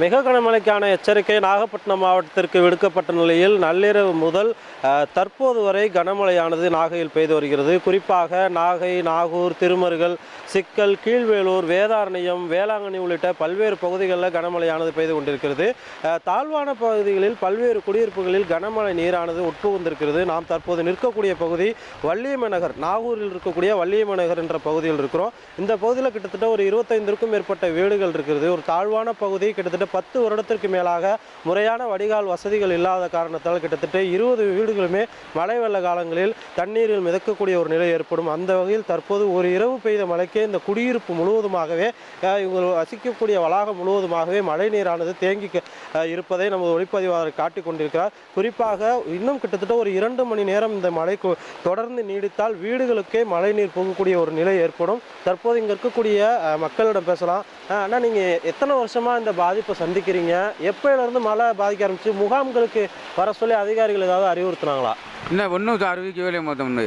மிக கனமழைக்கான எச்சரிக்கை நாகப்பட்டினம் மாவட்டத்திற்கு விடுக்கப்பட்ட நிலையில் நள்ளிரவு முதல் தற்போது வரை கனமழையானது நாகையில் பெய்து வருகிறது. குறிப்பாக நாகை, நாகூர், திருமருகல், சிக்கல், கீழ்வேலூர், வேதாரண்யம், வேளாங்கண்ணி உள்ளிட்ட பல்வேறு பகுதிகளில் கனமழையானது பெய்து கொண்டிருக்கிறது. தாழ்வான பகுதிகளில் பல்வேறு குடியிருப்புகளில் கனமழை நீரானது உட்புகுந்திருக்கிறது. நாம் தற்போது நிற்கக்கூடிய பகுதி வள்ளியமநகர், நாகூரில் இருக்கக்கூடிய வள்ளியமநகர் என்ற பகுதியில் இருக்கிறோம். இந்த பகுதியில் கிட்டத்தட்ட ஒரு 25க்கும் மேற்பட்ட வீடுகள் இருக்கிறது. ஒரு தாழ்வான பகுதி, கிட்டத்தட்ட 10 வருடத்திற்கு மேலாக முறையான வடிகால் வசதிகள் இல்லாத காரணத்தால் கிட்டத்தட்ட 20 வீடுகளுமே மழை வெள்ள காலங்களில் தண்ணீரில் மிதக்கக்கூடிய ஒரு நிலை ஏற்படும். அந்த வகையில் தற்போது ஒரு இரவு பெய்த மழைக்கே இந்த குடியிருப்பு முழுவதுமாகவே, இவங்க வசிக்கக்கூடிய வளாகம் முழுவதுமாகவே மழை நீரானது தேங்கி இருப்பதை நமது ஒளிப்பதிவாளர் காட்டிக் கொண்டிருக்கிறார். குறிப்பாக இன்னும் கிட்டத்தட்ட ஒரு 2 மணி நேரம் இந்த மழை தொடர்ந்து நீடித்தால் வீடுகளுக்கே மழை நீர் போகக்கூடிய ஒரு நிலை ஏற்படும். தற்போது இங்கே இருக்கக்கூடிய மக்களிடம் பேசலாம். அண்ணா, நீங்கள் எத்தனை வருஷமாக இந்த பாதிப்பை சந்திக்கிறீங்க? எப்போயிலேருந்து மழை பாதிக்க ஆரம்பிச்சு? முகாம்களுக்கு வர சொல்லி அதிகாரிகள் ஏதாவது அறிவுறுத்துனாங்களா? இன்னும் ஒன்றும் அறிவிக்கவே இல்லை. மொத்தம்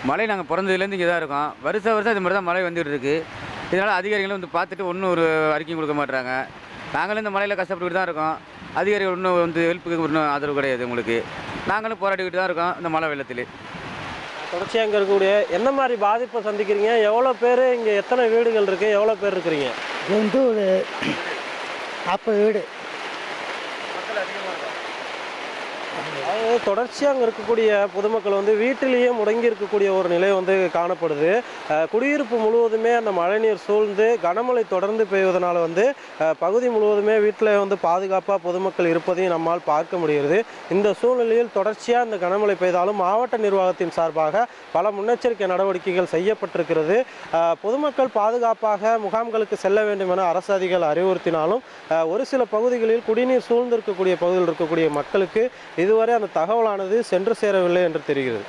மழை நாங்கள் பிறந்ததுலேருந்து இங்கே தான் இருக்கோம். வருஷம் இது மாதிரி தான் மழை வந்துட்டு இருக்குது. இதனால் அதிகாரிகளும் வந்து பார்த்துட்டு ஒன்றும் ஒரு அறிக்கையும் கொடுக்க மாட்டுறாங்க. நாங்களும் இந்த மழையில் கஷ்டப்பட்டுக்கிட்டு தான் இருக்கோம். அதிகாரிகள் இன்னும் வந்து ஹெல்ப்புக்கு ஒன்றும் ஆதரவு கிடையாது உங்களுக்கு. நாங்களும் போராடிக்கிட்டு தான் இருக்கோம் இந்த மழை வெள்ளத்தில். தொடர்ச்சியாக இங்கே இருக்கக்கூடிய எந்த மாதிரி பாதிப்பை சந்திக்கிறீங்க? எவ்வளோ பேர் இங்கே, எத்தனை வீடுகள் இருக்குது, எவ்வளோ பேர் இருக்கிறீங்க? இது வந்து ஒரு 40 வீடு. அதாவது தொடர்ச்சியாக அங்கே இருக்கக்கூடிய பொதுமக்கள் வந்து வீட்டிலேயே முடங்கி இருக்கக்கூடிய ஒரு நிலை வந்து காணப்படுது. குடியிருப்பு முழுவதுமே அந்த மழைநீர் சூழ்ந்து கனமழை தொடர்ந்து பெய்வதனால வந்து பகுதி முழுவதுமே வீட்டில் வந்து பாதுகாப்பாக பொதுமக்கள் இருப்பதையும் நம்மால் பார்க்க முடிகிறது. இந்த சூழ்நிலையில் தொடர்ச்சியாக இந்த கனமழை பெய்தாலும் மாவட்ட நிர்வாகத்தின் சார்பாக பல முன்னெச்சரிக்கை நடவடிக்கைகள் செய்யப்பட்டிருக்கிறது. பொதுமக்கள் பாதுகாப்பாக முகாம்களுக்கு செல்ல வேண்டும் என அரசு அதிகாரிகள் அறிவுறுத்தினாலும் ஒரு சில பகுதிகளில் குடிநீர் சூழ்ந்திருக்கக்கூடிய பகுதியில் இருக்கக்கூடிய மக்களுக்கு இதுவரை அந்த தகவலானது சென்று சேரவில்லை என்று தெரிகிறது.